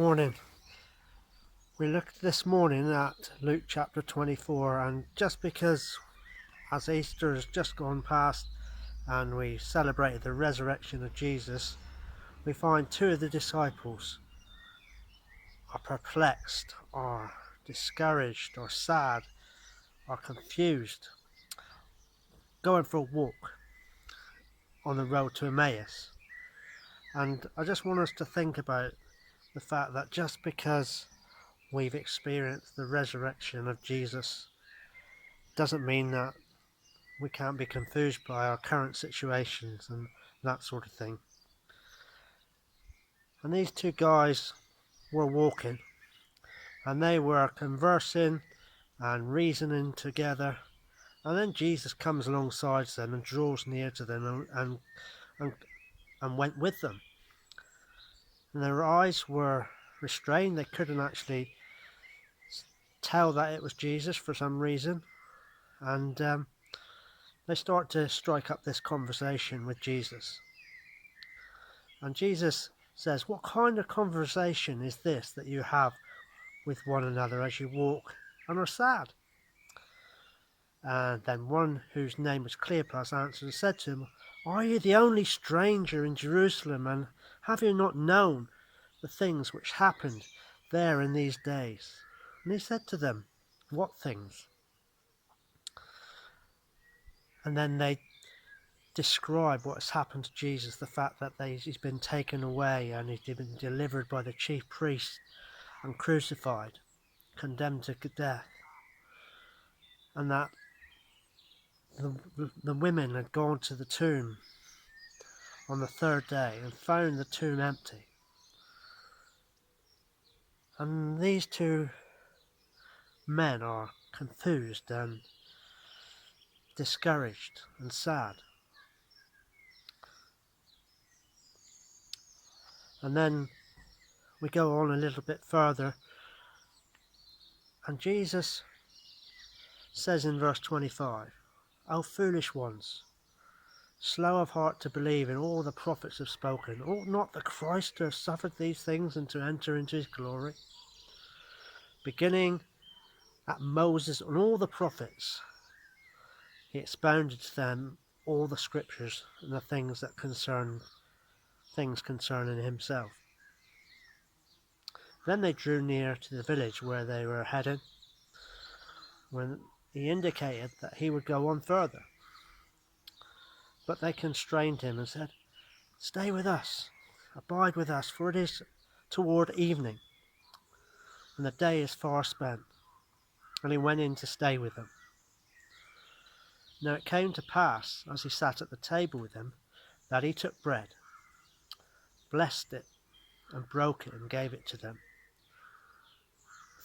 Morning. We looked this morning at Luke chapter 24, and just because as Easter has just gone past and we celebrated the resurrection of Jesus, we find two of the disciples are perplexed or discouraged or sad or confused, going for a walk on the road to Emmaus. And I just want us to think about the fact that just because we've experienced the resurrection of Jesus doesn't mean that we can't be confused by our current situations and that sort of thing. And these two guys were walking and they were conversing and reasoning together, and then Jesus comes alongside them and draws near to them and went with them. And their eyes were restrained. They couldn't actually tell that it was Jesus for some reason, and they start to strike up this conversation with Jesus. And Jesus says, "What kind of conversation is this that you have with one another as you walk and are sad?" And then one whose name was Cleopas answered and said to him, "Are you the only stranger in Jerusalem, and have you not known the things which happened there in these days?" And he said to them, "What things?" And then they describe what has happened to Jesus, the fact that he's been taken away and he's been delivered by the chief priests and crucified, condemned to death, and that the women had gone to the tomb on the third day and found the tomb empty. And these two men are confused and discouraged and sad. And then we go on a little bit further, and Jesus says in verse 25, "O foolish ones, slow of heart to believe in all the prophets have spoken. Ought not the Christ to have suffered these things and to enter into his glory?" Beginning at Moses and all the prophets, he expounded to them all the scriptures and the things concerning himself. Then they drew near to the village where they were heading, when he indicated that he would go on further. But they constrained him and said, "Stay with us, abide with us, for it is toward evening, and the day is far spent." And he went in to stay with them. Now it came to pass, as he sat at the table with them, that he took bread, blessed it, and broke it, and gave it to them.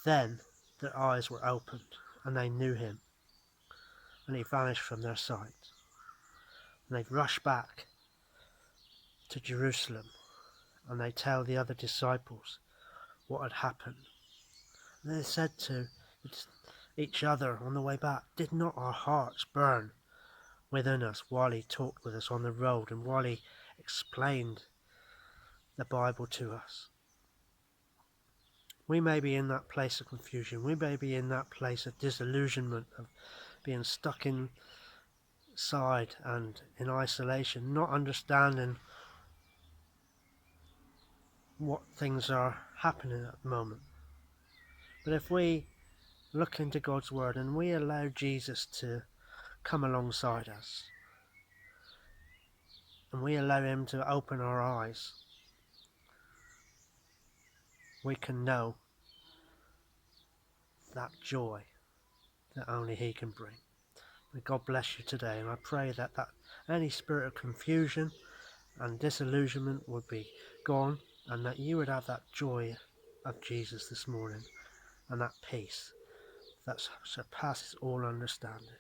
Then their eyes were opened, and they knew him, and he vanished from their sight. And they rushed back to Jerusalem, and they tell the other disciples what had happened. And they said to each other on the way back, "Did not our hearts burn within us while he talked with us on the road and while he explained the Bible to us?" We may be in that place of confusion. We may be in that place of disillusionment, of being stuck inside and in isolation, not understanding what things are happening at the moment. But if we look into God's Word and we allow Jesus to come alongside us, and we allow him to open our eyes, we can know that joy that only he can bring. May God bless you today, and I pray that any spirit of confusion and disillusionment would be gone, and that you would have that joy of Jesus this morning and that peace that surpasses all understanding.